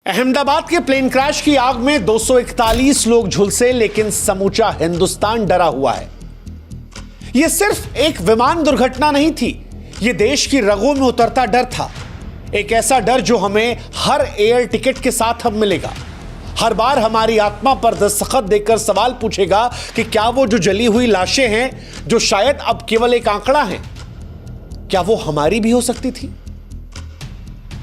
अहमदाबाद के plane crash की आग में 241 लोग झुलसे, लेकिन समूचा हिंदुस्तान डरा हुआ है। यह सिर्फ एक विमान दुर्घटना नहीं थी, यह देश की रगों में उतरता डर था। एक ऐसा डर जो हमें हर एयर टिकट के साथ अब मिलेगा। हर बार हमारी आत्मा पर दस्तखत देकर सवाल पूछेगा कि क्या वो जो जली हुई लाशें हैं, जो शायद अब केवल एक आंकड़ा है, क्या वो हमारी भी हो सकती थी?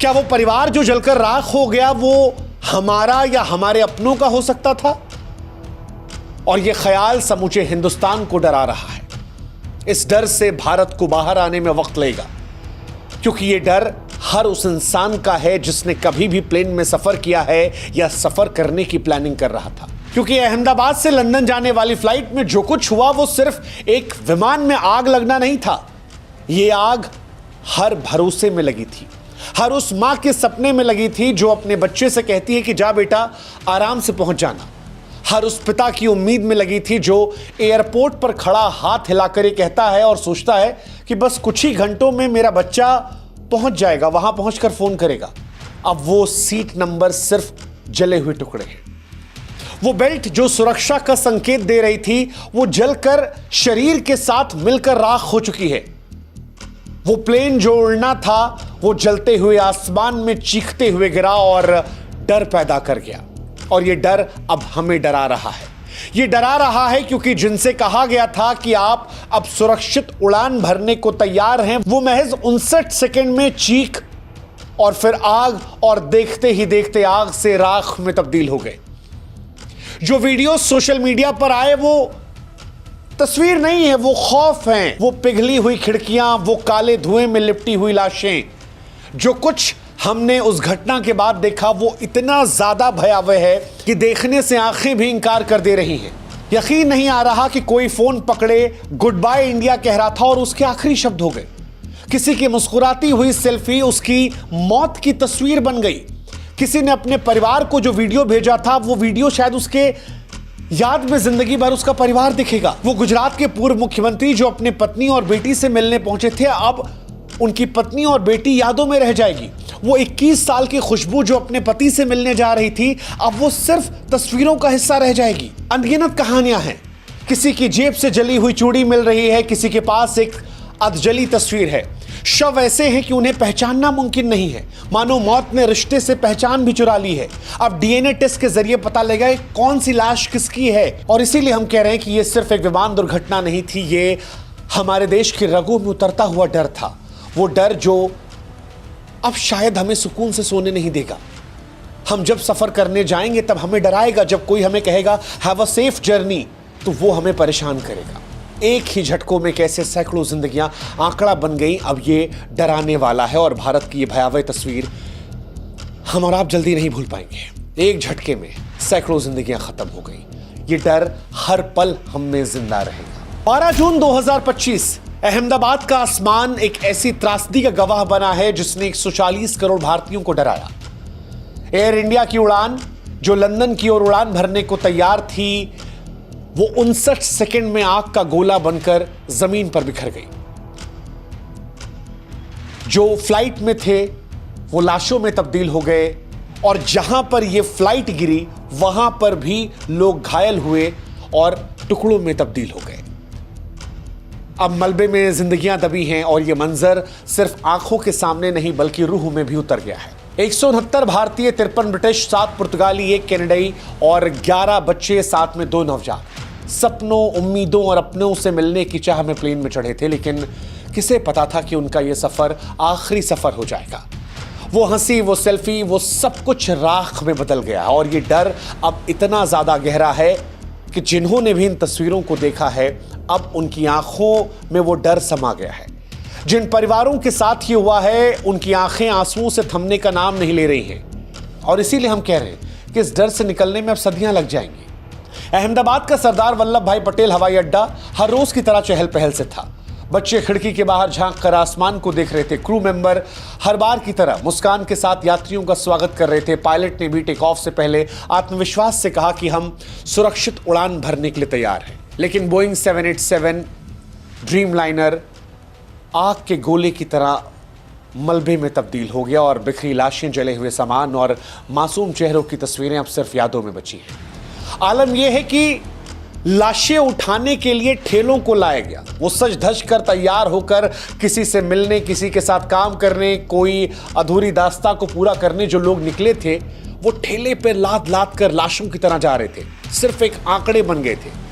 क्या वो परिवार जो जलकर राख हो गया वो हमारा या हमारे अपनों का हो सकता था? और यह ख्याल समूचे हिंदुस्तान को डरा रहा है। इस डर से भारत को बाहर आने में वक्त लगेगा, क्योंकि यह डर हर उस इंसान का है जिसने कभी भी प्लेन में सफर किया है या सफर करने की प्लानिंग कर रहा था। क्योंकि अहमदाबाद से लंदन जाने वाली फ्लाइट में जो कुछ हुआ वो सिर्फ एक विमान में आग लगना नहीं था। यह आग हर भरोसे में लगी थी, हर उस मां के सपने में लगी थी जो अपने बच्चे से कहती है कि जा बेटा आराम से पहुंच जाना। हर उस पिता की उम्मीद में लगी थी जो एयरपोर्ट पर खड़ा हाथ हिलाकर ये कहता है और सोचता है कि बस कुछ ही घंटों में मेरा बच्चा पहुंच जाएगा, वहां पहुंचकर फोन करेगा। अब वो सीट नंबर सिर्फ जले हुए टुकड़े हैं। वो बेल्ट जो सुरक्षा का संकेत दे रही थी वो जलकर शरीर के साथ मिलकर राख हो चुकी है। वो प्लेन जो उड़ना था वो जलते हुए आसमान में चीखते हुए गिरा और डर पैदा कर गया। और ये डर अब हमें डरा रहा है। ये डरा रहा है क्योंकि जिनसे कहा गया था कि आप अब सुरक्षित उड़ान भरने को तैयार हैं, वो महज 59 सेकंड में चीख और फिर आग, और देखते ही देखते आग से राख में तब्दील हो गए। जो वीडियो सोशल मीडिया पर आए वो तस्वीर नहीं है, वो खौफ हैं। वो पिघली हुई खिड़कियां, वो काले धुएं में लिपटी हुई लाशें। जो कुछ हमने उस घटना के बाद देखा वो इतना ज्यादा भयावह है कि देखने से आंखें भी इंकार कर दे रही हैं। यकीन नहीं आ रहा कि कोई फोन पकड़े गुड बाय इंडिया कह रहा था और उसके आखिरी शब्द हो गए। किसी की मुस्कुराती हुई सेल्फी उसकी मौत की तस्वीर बन गई। किसी ने अपने परिवार को जो वीडियो भेजा था वो वीडियो शायद उसके याद में जिंदगी भर उसका परिवार दिखेगा। वो गुजरात के पूर्व मुख्यमंत्री जो अपने पत्नी और बेटी से मिलने पहुंचे थे, अब उनकी पत्नी और बेटी यादों में रह जाएगी। वो 21 साल की खुशबू जो अपने पति से मिलने जा रही थी, अब वो सिर्फ तस्वीरों का हिस्सा रह जाएगी। अनगिनत कहानियां हैं। किसी की जेब से जली हुई चूड़ी मिल रही है, किसी के पास एक अधजली तस्वीर है। शव ऐसे हैं कि उन्हें पहचानना मुमकिन नहीं है, मानो मौत ने रिश्ते से पहचान भी चुरा ली है। अब डीएनए टेस्ट के जरिए पता लगा कौन सी लाश किसकी है। और इसीलिए हम कह रहे हैं कि यह सिर्फ एक विमान दुर्घटना नहीं थी, ये हमारे देश की रगों में उतरता हुआ डर था। वो डर जो अब शायद हमें सुकून से सोने नहीं देगा। हम जब सफर करने जाएंगे तब हमें डराएगा। जब कोई हमें कहेगा हैव अ सेफ जर्नी, तो वो हमें परेशान करेगा। एक ही झटकों में कैसे सैकड़ों जिंदगियां आंकड़ा बन गई, अब ये डराने वाला है। और भारत की ये भयावह तस्वीर हम और आप जल्दी नहीं भूल पाएंगे। एक झटके में सैकड़ों जिंदगियां खत्म हो गई। ये डर हर पल हम में जिंदा रहेगा। 12 जून 2025 अहमदाबाद का आसमान एक ऐसी त्रासदी का गवाह बना है जिसने 140 करोड़ भारतीयों को डराया। एयर इंडिया की उड़ान जो लंदन की ओर उड़ान भरने को तैयार थी, वो 59 सेकंड में आग का गोला बनकर जमीन पर बिखर गई। जो फ्लाइट में थे वो लाशों में तब्दील हो गए, और जहां पर ये फ्लाइट गिरी वहां पर भी लोग घायल हुए और टुकड़ों में तब्दील हो गए। अब मलबे में जिंदगियां दबी हैं और यह मंजर सिर्फ आंखों के सामने नहीं बल्कि रूह में भी उतर गया है। 169 भारतीय, 53 ब्रिटिश, 7 पुर्तगाली, 1 कनाडाई और 11 बच्चे, साथ में 2 नवजात सपनों, उम्मीदों और अपनों से मिलने की चाह में प्लेन में चढ़े थे। लेकिन किसे पता था कि उनका यह सफर आखिरी सफर हो जाएगा। वो हंसी, वो सेल्फी, वो सब कुछ राख में बदल गया। और ये डर अब इतना ज्यादा गहरा है कि जिन्होंने भी इन तस्वीरों को देखा है, अब उनकी आंखों में वो डर समा गया है। जिन परिवारों के साथ ये हुआ है उनकी आंखें आंसुओं से थमने का नाम नहीं ले रही हैं। और इसीलिए हम कह रहे हैं कि इस डर से निकलने में अब सदियां लग जाएंगी। अहमदाबाद का सरदार वल्लभ भाई पटेल हवाई अड्डा हर रोज की तरह चहल पहल से था। बच्चे खिड़की के बाहर झांक कर आसमान को देख रहे थे। क्रू मेंबर हर बार की तरह मुस्कान के साथ यात्रियों का स्वागत कर रहे थे। पायलट ने भी टेक ऑफ से पहले आत्मविश्वास से कहा कि हम सुरक्षित उड़ान भरने के लिए तैयार हैं। लेकिन बोइंग 787 ड्रीमलाइनर आग के गोले की तरह मलबे में तब्दील हो गया और बिखरी लाशें, जले हुए सामान और मासूम चेहरों की तस्वीरें अब सिर्फ यादों में बची हैं। आलम यह है कि लाशें उठाने के लिए ठेलों को लाया गया। वो सज धज कर तैयार होकर किसी से मिलने, किसी के साथ काम करने, कोई अधूरी दास्ता को पूरा करने जो लोग निकले थे, वो ठेले पर लाद लाद कर लाशों की तरह जा रहे थे। सिर्फ एक आंकड़े बन गए थे।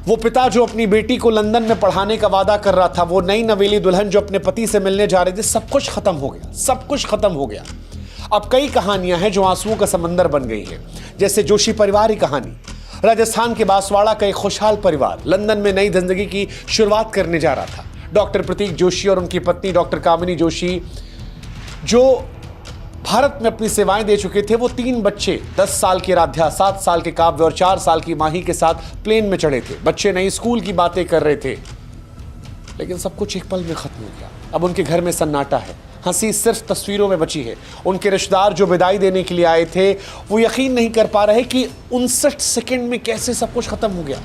वो पिता जो अपनी बेटी को लंदन में पढ़ाने का वादा कर रहा था, वो नई नवेली दुल्हन जो अपने पति से मिलने जा रही थी, सब कुछ खत्म हो गया, सब कुछ खत्म हो गया। अब कई कहानियां हैं जो आंसुओं का समंदर बन गई हैं, जैसे जोशी परिवार की कहानी। राजस्थान के बांसवाड़ा का एक खुशहाल परिवार लंदन में नई जिंदगी की शुरुआत करने जा रहा था। डॉक्टर प्रतीक जोशी और उनकी पत्नी डॉक्टर कामिनी जोशी, जो भारत में अपनी सेवाएं दे चुके थे, वो 3 बच्चे, 10 साल की आराध्या, 7 साल के काव्य और 4 साल की माही के साथ प्लेन में चढ़े थे। बच्चे नई स्कूल की बातें कर रहे थे, लेकिन सब कुछ एक पल में खत्म हो गया। अब उनके घर में सन्नाटा है, हंसी सिर्फ तस्वीरों में बची है। उनके रिश्तेदार जो विदाई देने के लिए आए थे, वो यकीन नहीं कर पा रहे कि 59 सेकंड में कैसे सब कुछ खत्म हो गया।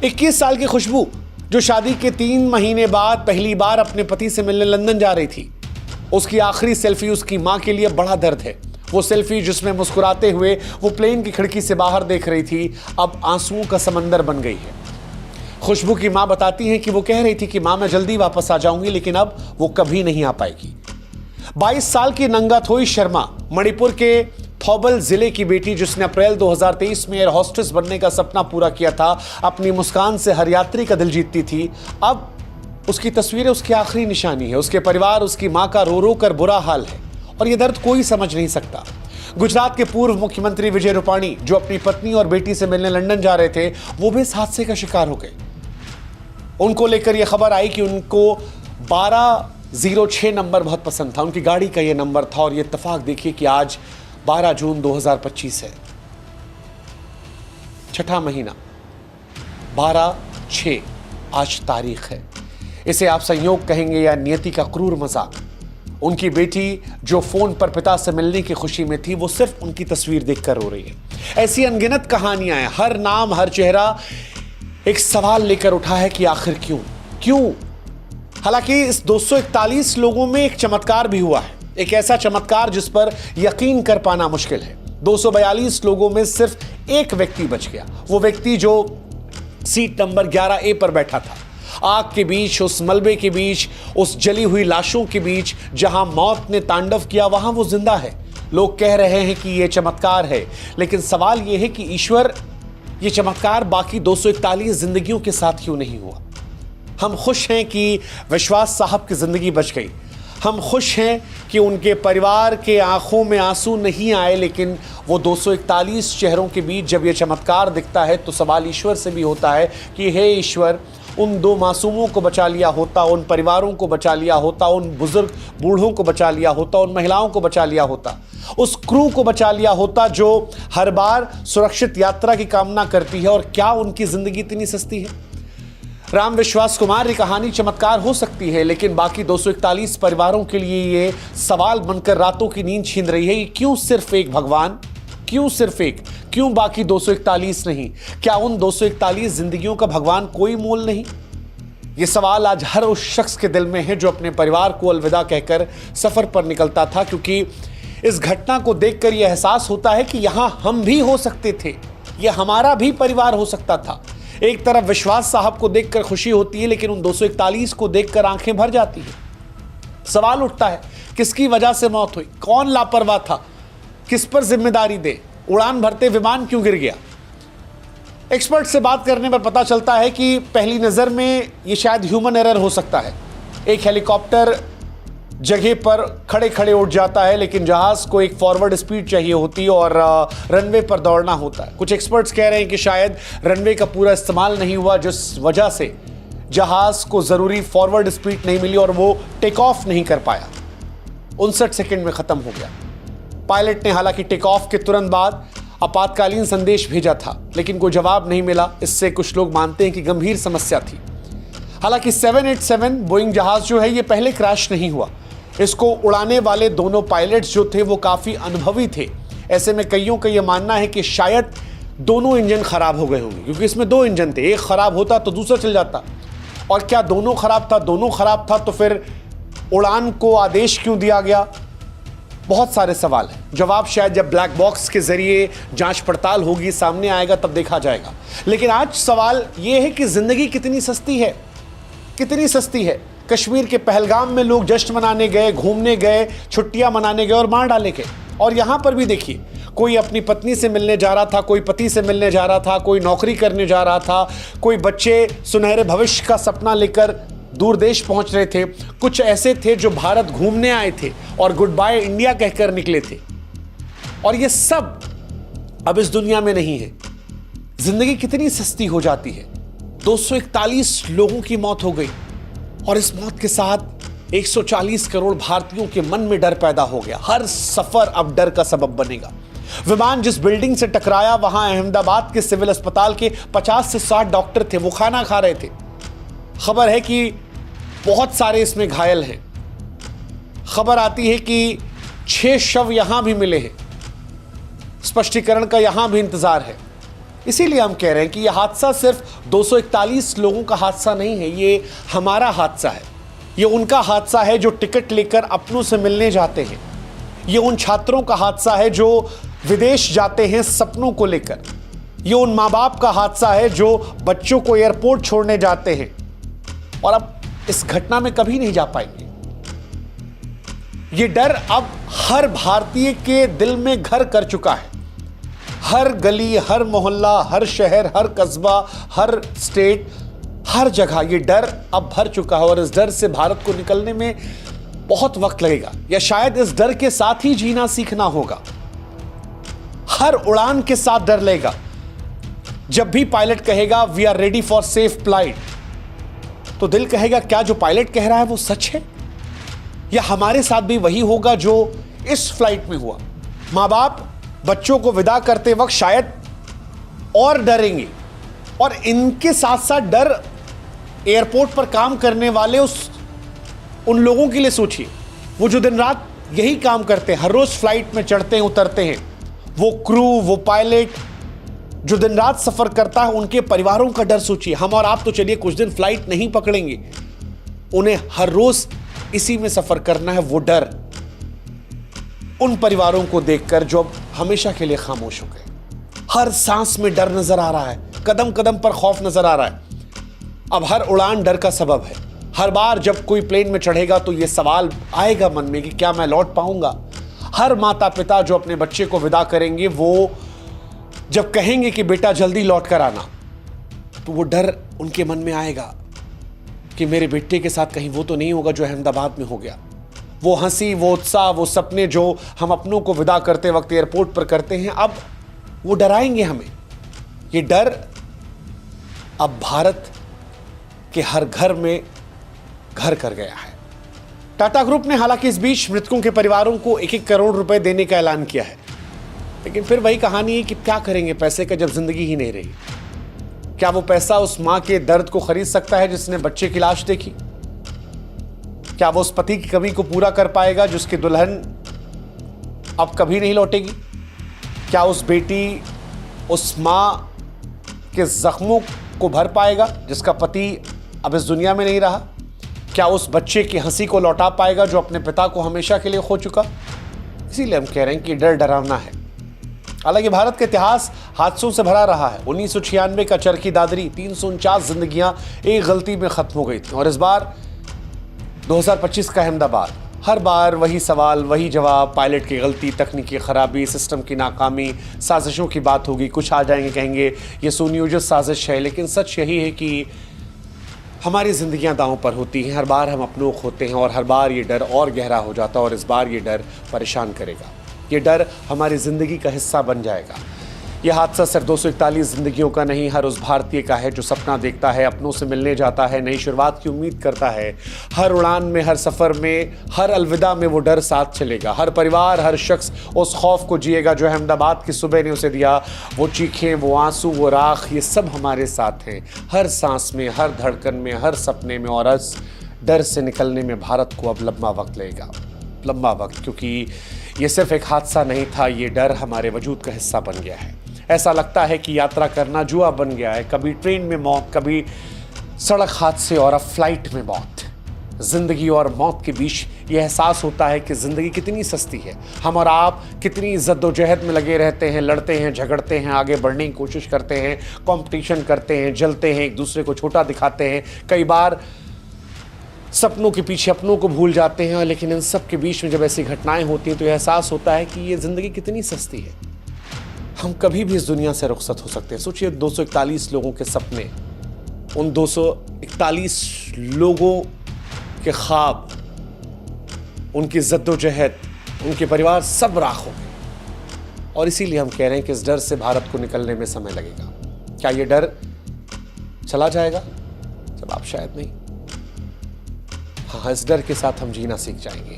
21 साल की खुशबू, जो शादी के 3 महीने बाद पहली बार अपने पति से मिलने लंदन जा रही थी, उसकी आखिरी सेल्फी उसकी मां के लिए बड़ा दर्द है। वो सेल्फी जिसमें मुस्कुराते हुए वो प्लेन की खिड़की से बाहर देख रही थी, अब आंसुओं का समंदर बन गई है। खुशबू की मां बताती हैं कि वो कह रही थी कि मां, मैं जल्दी वापस आ जाऊंगी, लेकिन अब वो कभी नहीं आ पाएगी। 22 साल की नंगाथोई शर्मा, मणिपुर के थौबल जिले की बेटी, जिसने अप्रैल 2023 में एयर होस्टेस बनने का सपना पूरा किया था, अपनी मुस्कान से हर यात्री का दिल जीतती थी, अब उसकी तस्वीरें उसकी आखिरी निशानी है। उसके परिवार, उसकी मां का रो रो कर बुरा हाल है और यह दर्द कोई समझ नहीं सकता। गुजरात के पूर्व मुख्यमंत्री विजय रूपाणी, जो अपनी पत्नी और बेटी से मिलने लंदन जा रहे थे, वो भी इस हादसे का शिकार हो गए। उनको लेकर यह खबर आई कि उनको 1206 नंबर बहुत पसंद था, उनकी गाड़ी का यह नंबर था। और यह इत्तेफाक देखिए कि आज 12 जून 2025 है, 6वां महीना, 12/6 आज तारीख है। इसे आप संयोग कहेंगे या नियति का क्रूर मजाक। उनकी बेटी जो फोन पर पिता से मिलने की खुशी में थी, वो सिर्फ उनकी तस्वीर देखकर रो रही है। ऐसी अनगिनत कहानियां हैं, हर नाम, हर चेहरा एक सवाल लेकर उठा है कि आखिर क्यों। हालांकि इस 241 लोगों में एक चमत्कार भी हुआ है, एक ऐसा चमत्कार जिस पर यकीन कर पाना मुश्किल है। 242 लोगों में सिर्फ एक व्यक्ति बच गया, वो व्यक्ति जो सीट नंबर 11A पर बैठा था। आग के बीच, उस मलबे के बीच, उस जली हुई लाशों के बीच जहां मौत ने तांडव किया, वहां वो जिंदा है। लोग कह रहे हैं कि यह चमत्कार है, लेकिन सवाल यह है कि ईश्वर, यह चमत्कार बाकी 241 जिंदगियों के साथ क्यों नहीं हुआ? हम खुश हैं कि विश्वास साहब की जिंदगी बच गई। हम खुश हैं कि उनके परिवार के आंखों में आंसू नहीं आए, लेकिन वो 241 चेहरों के बीच जब यह चमत्कार दिखता है, तो सवाल ईश्वर से भी होता है कि हे ईश्वर, उन 2 मासूमों को बचा लिया होता, उन परिवारों को बचा लिया होता, उन बुजुर्ग बूढ़ों को बचा लिया होता, उन महिलाओं को बचा लिया होता, उस क्रू को बचा लिया होता जो हर बार सुरक्षित यात्रा की कामना करती है। और क्या उनकी जिंदगी इतनी सस्ती है? राम विश्वास कुमार की कहानी चमत्कार हो सकती है, लेकिन बाकी 241 परिवारों के लिए ये सवाल बनकर रातों की नींद छीन रही है। क्यों सिर्फ एक भगवान? क्यों सिर्फ एक? क्यों बाकी 241 नहीं? क्या उन 241 जिंदगियों का भगवान कोई मोल नहीं? ये सवाल आज हर उस शख्स के दिल में है जो अपने परिवार को अलविदा कहकर सफर पर निकलता था, क्योंकि इस घटना को देखकर यह एहसास होता है कि यहां हम भी हो सकते थे, यह हमारा भी परिवार हो सकता था। एक तरफ विश्वास साहब को देखकर खुशी होती है, लेकिन उन 241 को देखकर आंखें भर जाती हैं। सवाल उठता है, किसकी वजह से मौत हुई? कौन लापरवाह था? किस पर जिम्मेदारी दे? उड़ान भरते विमान क्यों गिर गया? एक्सपर्ट से बात करने पर पता चलता है कि पहली नजर में यह शायद ह्यूमन एरर हो सकता है। एक हेलीकॉप्टर जगह पर खड़े खड़े उड़ जाता है, लेकिन जहाज को एक फॉरवर्ड स्पीड चाहिए होती है और रनवे पर दौड़ना होता है। कुछ एक्सपर्ट्स कह रहे हैं कि शायद रनवे का पूरा इस्तेमाल नहीं हुआ, जिस वजह से जहाज को जरूरी फॉरवर्ड स्पीड नहीं मिली और वो टेक ऑफ नहीं कर पाया। 59 सेकंड में खत्म हो गया। पायलट ने हालांकि टेक ऑफ के तुरंत बाद आपातकालीन संदेश भेजा था, लेकिन कोई जवाब नहीं मिला। इससे कुछ लोग मानते हैं कि गंभीर समस्या थी। हालांकि 787 बोइंग जहाज जो है ये पहले क्रैश नहीं हुआ। इसको उड़ाने वाले दोनों पायलट्स जो थे वो काफी अनुभवी थे। ऐसे में कईयों का यह मानना है कि शायद दोनों इंजन खराब हो गए होंगे, क्योंकि इसमें 2 इंजन थे, एक खराब होता तो दूसरा चल जाता। और क्या दोनों खराब था? दोनों खराब था तो फिर उड़ान को आदेश क्यों दिया गया? बहुत सारे सवाल हैं। जवाब शायद जब ब्लैक बॉक्स के जरिए जांच पड़ताल होगी, सामने आएगा, तब देखा जाएगा। लेकिन आज सवाल यह है कि जिंदगी कितनी सस्ती है, कितनी सस्ती है। कश्मीर के पहलगाम में लोग जश्न मनाने गए, घूमने गए, छुट्टियां मनाने गए और मार डाले गए। और यहां पर भी देखिए, कोई अपनी पत्नी से मिलने जा रहा था, कोई पति से मिलने जा रहा था, कोई नौकरी करने जा रहा था, कोई बच्चे सुनहरे भविष्य का सपना लेकर दूर देश पहुंच रहे थे, कुछ ऐसे थे जो भारत घूमने आए थे और गुड बाय इंडिया कहकर निकले थे। और ये सब अब इस दुनिया में नहीं है। जिंदगी कितनी सस्ती हो जाती है। 241 लोगों की मौत हो गई और इस मौत के साथ 140 करोड़ भारतीयों के मन में डर पैदा हो गया। हर सफर अब डर का सबब बनेगा। विमान जिस बिल्डिंग से टकराया, वहां अहमदाबाद के सिविल अस्पताल के 50 से 60 डॉक्टर थे, वो खाना खा रहे थे। खबर है कि बहुत सारे इसमें घायल हैं। खबर आती है कि 6 शव यहां भी मिले हैं। स्पष्टीकरण का यहां भी इंतजार है। इसीलिए हम कह रहे हैं कि यह हादसा सिर्फ 241 लोगों का हादसा नहीं है, ये हमारा हादसा है। ये उनका हादसा है जो टिकट लेकर अपनों से मिलने जाते हैं। ये उन छात्रों का हादसा है जो विदेश जाते हैं सपनों को लेकर। ये उन माँ बाप का हादसा है जो बच्चों को एयरपोर्ट छोड़ने जाते हैं और अब इस घटना में कभी नहीं जा पाएंगे। ये डर अब हर भारतीय के दिल में घर कर चुका है। हर गली, हर मोहल्ला, हर शहर, हर कस्बा, हर स्टेट, हर जगह ये डर अब भर चुका है। और इस डर से भारत को निकलने में बहुत वक्त लगेगा, या शायद इस डर के साथ ही जीना सीखना होगा। हर उड़ान के साथ डर लेगा। जब भी पायलट कहेगा we are ready for safe flight, तो दिल कहेगा क्या जो पायलट कह रहा है वो सच है? या हमारे साथ भी वही होगा जो इस फ्लाइट में हुआ? माँ बाप बच्चों को विदा करते वक्त शायद और डरेंगे, और इनके साथ साथ डर एयरपोर्ट पर काम करने वाले उन लोगों के लिए सोचिए, वो जो दिन रात यही काम करते हैं, हर रोज फ्लाइट में चढ़ते हैं, उतरते हैं। वो क्रू, वो पायलट जो दिन रात सफर करता है, उनके परिवारों का डर सोचिए। हम और आप तो चलिए कुछ दिन फ्लाइट नहीं पकड़ेंगे, उन्हें हर रोज इसी में सफर करना है। वो डर उन परिवारों को देखकर जो अब हमेशा के लिए खामोश हो गए। हर सांस में डर नजर आ रहा है, कदम कदम पर खौफ नजर आ रहा है। अब हर उड़ान डर का सबब है। हर बार जब कोई प्लेन में चढ़ेगा तो यह सवाल आएगा मन में कि क्या मैं लौट पाऊंगा? हर माता पिता जो अपने बच्चे को विदा करेंगे, वो जब कहेंगे कि बेटा जल्दी लौट कर आना, तो वो डर उनके मन में आएगा कि मेरे बेटे के साथ कहीं वो तो नहीं होगा जो अहमदाबाद में हो गया। वो हंसी, वो उत्साह, वो सपने जो हम अपनों को विदा करते वक्त एयरपोर्ट पर करते हैं, अब वो डराएंगे हमें। ये डर अब भारत के हर घर में घर कर गया है। टाटा ग्रुप ने हालांकि इस बीच मृतकों के परिवारों को 1-1 करोड़ रुपए देने का ऐलान किया है, लेकिन फिर वही कहानी है कि क्या करेंगे पैसे का जब जिंदगी ही नहीं रही। क्या वो पैसा उस मां के दर्द को खरीद सकता है जिसने बच्चे की लाश देखी? क्या वो उस पति की कमी को पूरा कर पाएगा जिसकी दुल्हन अब कभी नहीं लौटेगी? क्या उस बेटी उस मां के जख्मों को भर पाएगा जिसका पति अब इस दुनिया में नहीं रहा? क्या उस बच्चे की हंसी को लौटा पाएगा जो अपने पिता को हमेशा के लिए खो चुका? इसीलिए हम कह रहे हैं कि डर डरावना है। हालांकि भारत का इतिहास हादसों से भरा रहा है। 1996 का चरखी दादरी, 349 जिंदगियां एक गलती में खत्म हो गई थी। और इस बार 2025 का अहमदाबाद, हर बार वही सवाल, वही जवाब, पायलट की गलती, तकनीकी खराबी, सिस्टम की नाकामी, साजिशों की बात होगी। कुछ आ जाएंगे कहेंगे ये सुनियोजित साजिश है, लेकिन सच यही है कि हमारी जिंदगियां दांव पर होती हैं। हर बार हम अपनों खोते हैं और हर बार ये डर और गहरा हो जाता है और इस बार ये डर परेशान करेगा। ये डर हमारी ज़िंदगी का हिस्सा बन जाएगा। ये हादसा सिर्फ 241 जिंदगियों का नहीं, हर उस भारतीय का है जो सपना देखता है, अपनों से मिलने जाता है, नई शुरुआत की उम्मीद करता है। हर उड़ान में, हर सफ़र में, हर अलविदा में वो डर साथ चलेगा। हर परिवार, हर शख्स उस खौफ को जिएगा जो अहमदाबाद की सुबह ने उसे दिया। वो चीखें, वो आंसू, वो राख, ये सब हमारे साथ हैं। हर सांस में, हर धड़कन में, हर सपने में। और इस डर से निकलने में भारत को अब लंबा वक्त लगेगा, लंबा वक्त, क्योंकि ये सिर्फ एक हादसा नहीं था, ये डर हमारे वजूद का हिस्सा बन गया है। ऐसा लगता है कि यात्रा करना जुआ बन गया है। कभी ट्रेन में मौत, कभी सड़क हादसे और अब फ्लाइट में मौत। जिंदगी और मौत के बीच यह एहसास होता है कि जिंदगी कितनी सस्ती है। हम और आप कितनी जद्दोजहद में लगे रहते हैं, लड़ते हैं, झगड़ते हैं, आगे बढ़ने की कोशिश करते हैं, कंपटीशन करते हैं, जलते हैं, एक दूसरे को छोटा दिखाते हैं, कई बार सपनों के पीछे अपनों को भूल जाते हैं। लेकिन इन सब के बीच में जब ऐसी घटनाएं होती हैं तो यह एहसास होता है कि ये जिंदगी कितनी सस्ती है। हम कभी भी इस दुनिया से रुखसत हो सकते हैं। सोचिए 241 लोगों के सपने, उन 241 लोगों के ख्वाब, उनकी जद्दोजहद, उनके परिवार सब राख हो गए। और इसीलिए हम कह रहे हैं कि इस डर से भारत को निकलने में समय लगेगा। क्या ये डर चला जाएगा? जवाब शायद नहीं। हाँ, इस डर के साथ हम जीना सीख जाएंगे।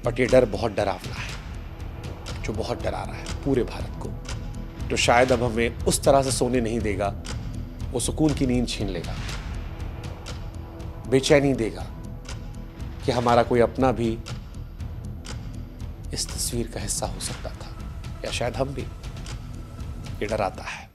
बट ये डर बहुत डरावना है, जो बहुत डरा रहा है पूरे भारत को, जो शायद अब हमें उस तरह से सोने नहीं देगा, वो सुकून की नींद छीन लेगा, बेचैनी देगा कि हमारा कोई अपना भी इस तस्वीर का हिस्सा हो सकता था, या शायद हम भी। ये डर आता है।